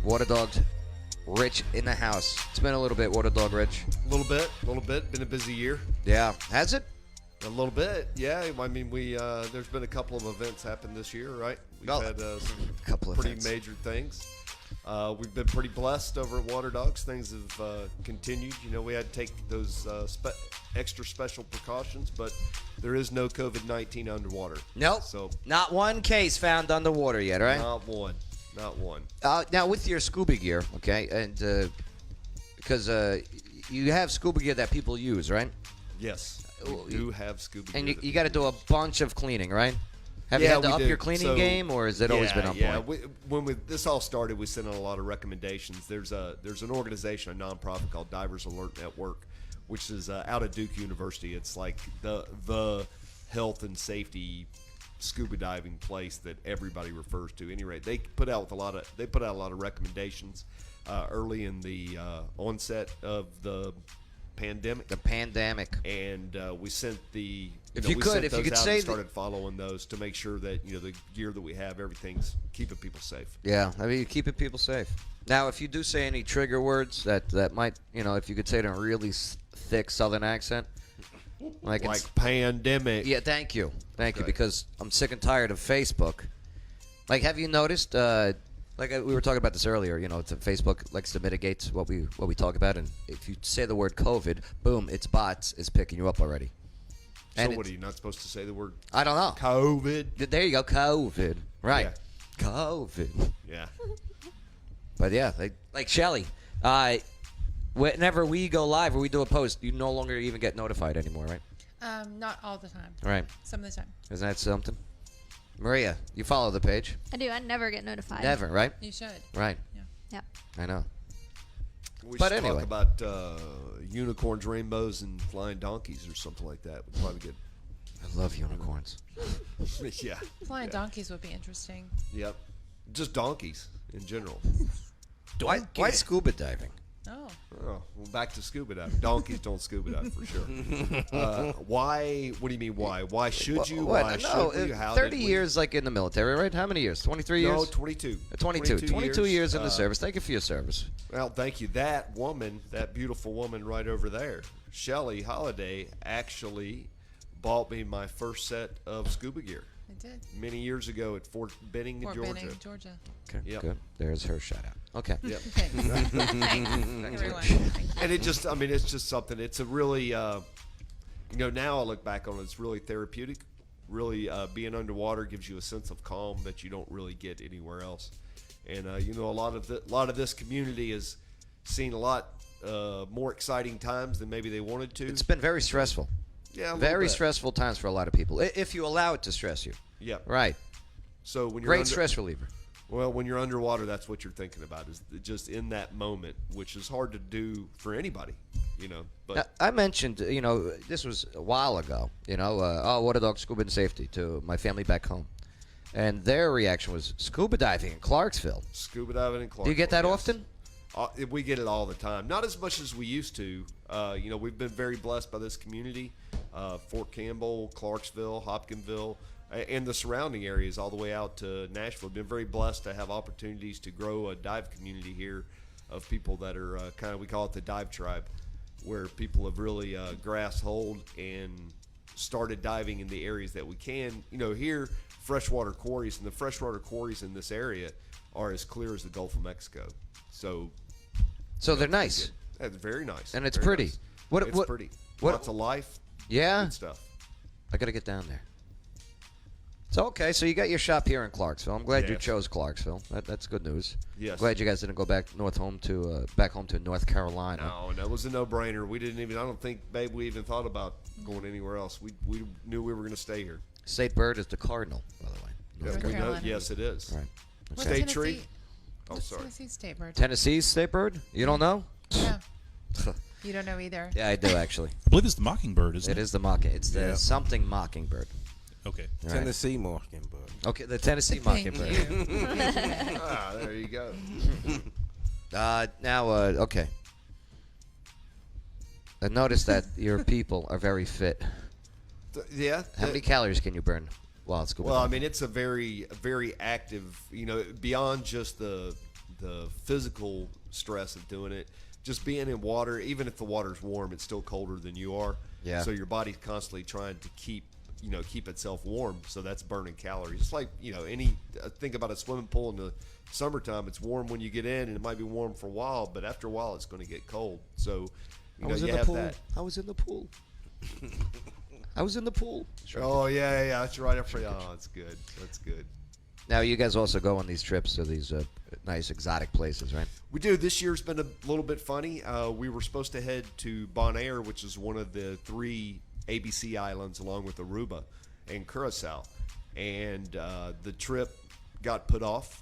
Waterdogs Rich in the house. It's been a little bit, Waterdog Rich. A little bit. Been a busy year. Yeah. Has it? A little bit, yeah. I mean, there's been a couple of events happen this year, right? We've had some couple of pretty events. major things. We've been pretty blessed over at Waterdogs. Things have continued. You know, we had to take those extra special precautions, but there is no COVID-19 underwater. Nope. So not one case found underwater yet, right? Not one. Not one. Now, with your scuba gear, okay, and because you have scuba gear that people use, right? Yes, we do have scuba gear. And you got to do a bunch of cleaning, right? Have you had to up your cleaning game, or has it always been on point? When this all started, we sent out a lot of recommendations. There's an organization, a nonprofit called Divers Alert Network, which is out of Duke University. It's like the health and safety scuba diving place that everybody refers to. At any rate, they put out a lot of recommendations early in the onset of the pandemic. And we sent the. If you could say, started following those to make sure that the gear that we have, everything's keeping people safe. Yeah, I mean, you're keeping people safe. Now, if you do say any trigger words that might, if you could say it in a really thick Southern accent, like pandemic. Yeah, thank you, because I'm sick and tired of Facebook. Like, have you noticed? Like we were talking about this earlier. Facebook likes to mitigate what we talk about, and if you say the word COVID, boom, it's bots is picking you up already. So what, are you not supposed to say the word? I don't know. COVID. There you go, COVID. Right. Yeah. COVID. Yeah. But yeah, like Shelly, whenever we go live or we do a post, you no longer even get notified anymore, right? Not all the time. Right. Some of the time. Isn't that something? Maria, you follow the page. I do. I never get notified. Never, right? You should. Right. Yeah. Yep. I know. We But should anyway. talk about unicorns, rainbows, and flying donkeys or something like that. We'd probably get. I love unicorns. Yeah. Flying donkeys would be interesting. Yep. Just donkeys in general. Why scuba diving? Oh. Oh, well, back to scuba diving. Donkeys don't scuba dive for sure. Why? What do you mean? Why? Why should you? Why should you? How 30 did we? years, like in the military, right? How many years? 23 years? No, 22. 22 years in the service. Thank you for your service. Well, thank you. That woman, that beautiful woman right over there, Shelly Holiday, actually bought me my first set of scuba gear. I did. Many years ago at Fort Benning, Georgia. Benning, Georgia. Okay, Yep. good. There's her shout out. Okay. Yep. Thanks. Thanks, everyone. Thank you. And it's just something. It's a really, now I look back on it, it's really therapeutic. Really, being underwater gives you a sense of calm that you don't really get anywhere else. And a lot of this community has seen a lot more exciting times than maybe they wanted to. It's been very stressful. Yeah, very stressful times for a lot of people. If you allow it to stress you. Yeah. Right. So when you're Great stress reliever. Well, when you're underwater, that's what you're thinking about, is just in that moment, which is hard to do for anybody, But Now, I mentioned, this was a while ago, Waterdogs Scuba and Safety to my family back home. And their reaction was scuba diving in Clarksville. Scuba diving in Clarksville. Do you get that yes. often? We get it all the time. Not as much as we used to. We've been very blessed by this community. Fort Campbell, Clarksville, Hopkinsville, and the surrounding areas all the way out to Nashville. Been very blessed to have opportunities to grow a dive community here of people that are we call it the dive tribe, where people have really grasped hold and started diving in the areas that we can. Here, freshwater quarries, and the freshwater quarries in this area are as clear as the Gulf of Mexico. So they're nice. That's very nice. And it's very pretty. Nice. It's pretty. What, Lots of life. Yeah. Good stuff. I got to get down there. So, okay, so you got your shop here in Clarksville. I'm glad you Yes. chose Clarksville. That's good news. Yes. Glad you guys didn't go back home to North Carolina. No, that was a no-brainer. We didn't even. I don't think, babe, we even thought about going anywhere else. We knew we were going to stay here. State bird is the cardinal, by the way. North We know, Carolina. yes, it is. Right. What's State Tennessee? tree. Oh, What's sorry. Tennessee state bird? Tennessee's state bird? You don't know? Yeah. You don't know either. Yeah, I do actually. I believe it's the mockingbird, isn't it? It is the mocking. It's the Yeah. something mockingbird. Okay. Right. Tennessee mockingbird. Okay, the Tennessee Thank mockingbird. you. There you go. Okay. I noticed that your people are very fit. Yeah. How many calories can you burn while at scuba Well, I diving? mean, it's a very, very active. Beyond just the the physical stress of doing it. Just being in water, even if the water's warm, it's still colder than you are. Yeah. So your body's constantly trying to keep itself warm. So that's burning calories. It's like, think about a swimming pool in the summertime. It's warm when you get in, and it might be warm for a while, but after a while, it's going to get cold. So, you have that. I was in the pool. I was in the pool. Oh, yeah, that's right. Oh, that's good. That's good. Now, you guys also go on these trips to these nice exotic places, right? We do. This year's been a little bit funny. We were supposed to head to Bonaire, which is one of the 3 ABC islands, along with Aruba and Curacao. And the trip got put off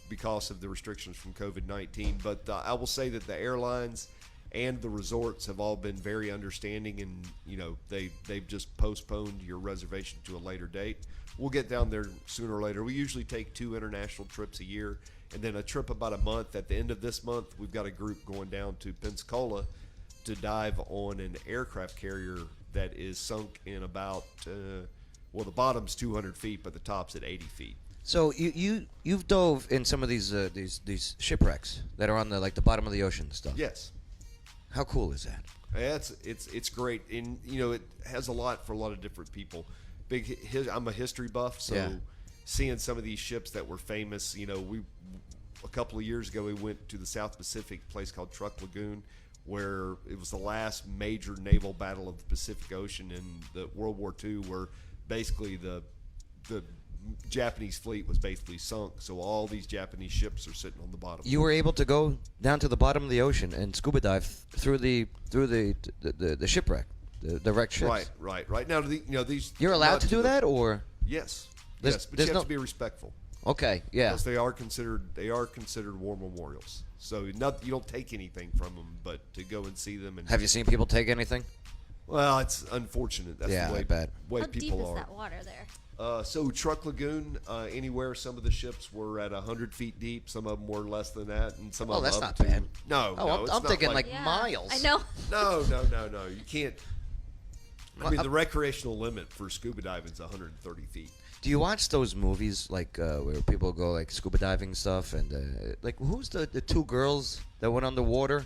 because of the restrictions from COVID-19. But I will say that the airlines and the resorts have all been very understanding, and they've just postponed your reservation to a later date. We'll get down there sooner or later. We usually take 2 international trips a year, and then a trip about a month. At the end of this month, we've got a group going down to Pensacola to dive on an aircraft carrier that is sunk in about the bottom's 200 feet, but the top's at 80 feet. So you've dove in some of these shipwrecks that are on the bottom of the ocean and stuff. Yes. How cool is that? It's great, and it has a lot for a lot of different people. I'm a history buff, so Yeah. Seeing some of these ships that were famous, a couple of years ago we went to the South Pacific, place called Truck Lagoon, where it was the last major naval battle of the Pacific Ocean in the World War II, where basically the Japanese fleet was basically sunk. So all these Japanese ships are sitting on the bottom. You were able to go down to the bottom of the ocean and scuba dive through the shipwreck, the wrecked ships. Right. Now, these. You're allowed to do that, or Yes. There's- Yes, but there's you have no- to be respectful. okay, yeah. Because they are considered war memorials. So you don't take anything from them, but to go and see them. And Have you seen people take anything? Well, it's unfortunate. That's Yeah, the way, I bet. way How deep people is are. that water there? So Truck Lagoon, anywhere, some of the ships were at 100 feet deep. Some of them were less than that, and some Oh, of them that's up not to, bad. No, Oh, no, it's I'm not thinking like Yeah, miles. I know. No. You can't. I mean, the recreational limit for scuba diving is 130 feet. Do you watch those movies where people go scuba diving stuff and who's the 2 girls that went underwater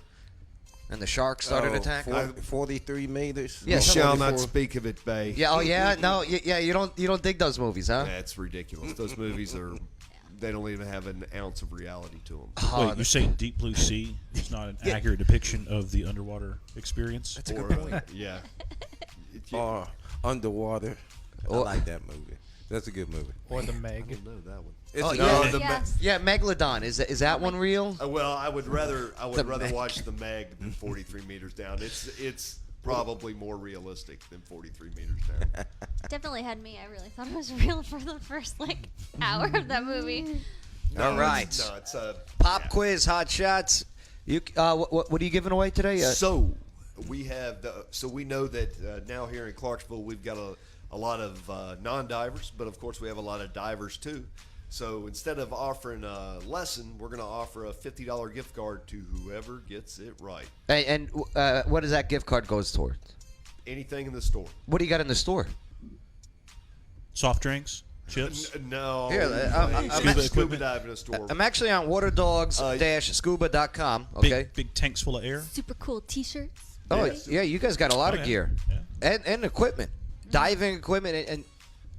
and the shark started attacking? 43 meters. Yeah, You some shall of not speak of it, Bay. Yeah. Oh yeah. No. Yeah. You don't dig those movies, huh? That's ridiculous. Those movies they don't even have an ounce of reality to them. Wait, you're saying Deep Blue Sea is not an accurate depiction of the underwater experience? That's a good point. Yeah. Or Underwater. I Or- like that movie. That's a good movie. Or the I Meg. don't know that one. It's Oh, a- yeah. the Yes. Yeah, Megalodon. Is that one real? Well, I would rather The Meg. watch the Meg than 43 meters down. It's probably more realistic than 43 meters down. Definitely had me. I really thought it was real for the first hour of that movie. All right. It's Pop yeah. quiz, hot shots. You what are you giving away today? So we have we know that now here in Clarksville we've got a lot of non-divers, but of course we have a lot of divers too. So instead of offering a lesson, we're going to offer a $50 gift card to whoever gets it right. and what does that gift card goes towards? Anything in the store. What do you got in the store? Soft drinks, chips. No. Here, I'm scuba equipment. dive in a store. I'm actually on waterdogs-scuba.com. Okay. Big tanks full of air. Super cool T-shirts. Oh Yes. yeah, you guys got a lot Oh, of yeah. gear Yeah. and equipment, diving equipment, and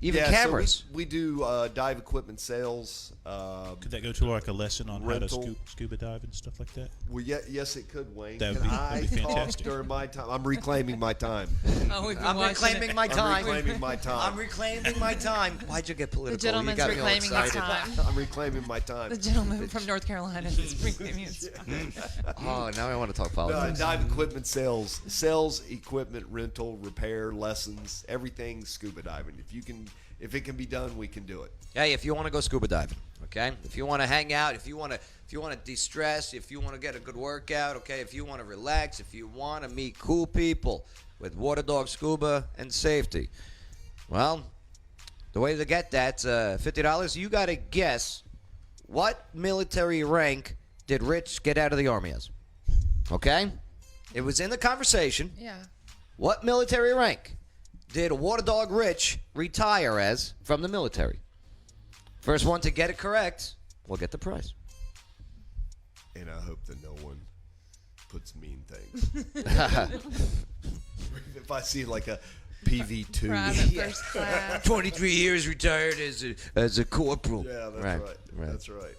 even cameras. So we do dive equipment sales. Could that go to like a lesson on Rental. how to scuba dive and stuff like that? Well, yes, it could, Wayne. That'd Can be- I that'd be talk fantastic. during my time? I'm reclaiming my time. Oh, we've been I'm watching reclaiming it. my I'm time. reclaiming my time. I'm reclaiming my time. Why'd you get political? The gentleman's you got me all reclaiming his excited. time. I'm reclaiming my time. The gentleman from North Carolina is reclaiming his time. Oh, now I want to talk No, politics. dive equipment sales, equipment rental, repair, lessons, everything scuba diving. If it can be done, we can do it. Hey, if you want to go scuba diving, okay? If you want to hang out, if you want to de-stress, if you want to get a good workout, okay? If you want to relax, if you want to meet cool people with Waterdogs Scuba and Safety. Well, the way to get that's $50. You got to guess what military rank did Rich get out of the Army as? Okay? It was in the conversation. Yeah. What military rank did Waterdog Rich retire as from the military? First one to get it correct will get the prize. I hope that no one puts mean things. If I see like a PV2. Private first class. 23 years retired as a corporal. Yeah, that's Right, right. right. That's right.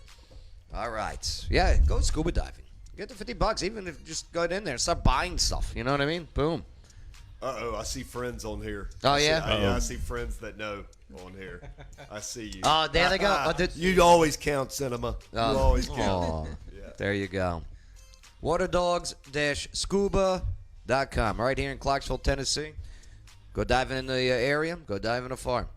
All right. Yeah, go scuba diving. Get the $50, even if you just go in there and start buying stuff. You know what I mean? Boom. Uh-oh, I see friends on here. Oh, yeah? I see friends that know on here. I see you. Oh, there they go. You always count, Cinema. You always count. Oh, Yeah. there you go. Waterdogs-scuba.com. Right here in Clarksville, Tennessee. Go diving in the area. Go diving afar.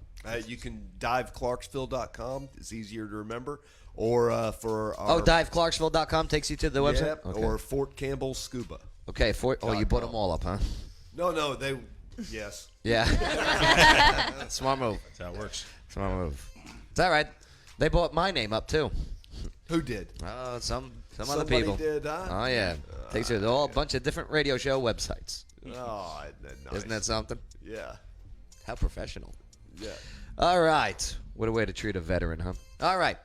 You can dive Clarksville.com. It's easier to remember. Or for our... diveclarksville.com takes you to the website? Yep, Okay. or Fort Campbell Scuba. Okay, you bought them all up, huh? No, they... Yes. Yeah. Smart move. That's how it works. Smart move. It's all right. They bought my name up, too. Who did? Oh, some other Somebody people. did, huh? Oh, yeah. Takes you to a bunch of different radio show websites. Oh, nice. Isn't that something? Yeah. How professional. Yeah. All right. What a way to treat a veteran, huh? All right.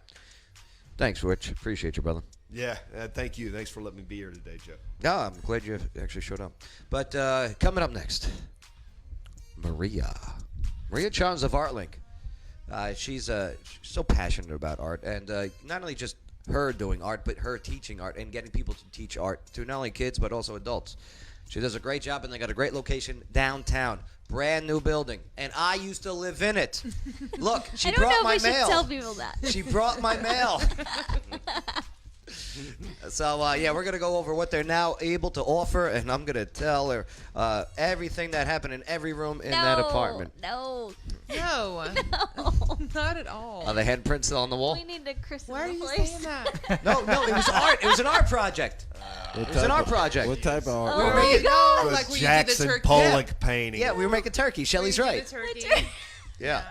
Thanks, Rich. Appreciate you, brother. Yeah, thank you. Thanks for letting me be here today, Joe. No, I'm glad you actually showed up. But coming up next, Maria Charms of ArtLink. She's so passionate about art, and not only just her doing art, but her teaching art and getting people to teach art to not only kids but also adults. She does a great job, and they got a great location downtown. Brand new building, and I used to live in it. Look, she I don't brought know my if we mail. should tell people that. She brought my mail. So, yeah, we're going to go over what they're now able to offer, and I'm going to tell her everything that happened in every room in that apartment. No. No, not at all. Are the handprints still on the wall? We need to christen Why are the you place. saying that? No, it was art. It was an art project. It was an art project. What type of art? We were Oh, making, No, It was like when Jackson you did the turkey. Pollock painting. yeah, we were making turkey. Shelly's When you right. did the turkey. Yeah.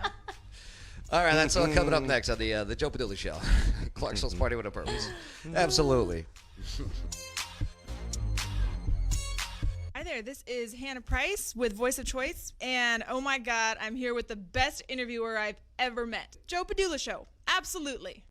All right, that's all coming up next on the Joe Padula Show. Clarksville's Party with a Purpose. Absolutely. Hi there, this is Hannah Price with Voice of Choice, and oh my God, I'm here with the best interviewer I've ever met. Joe Padula Show, absolutely.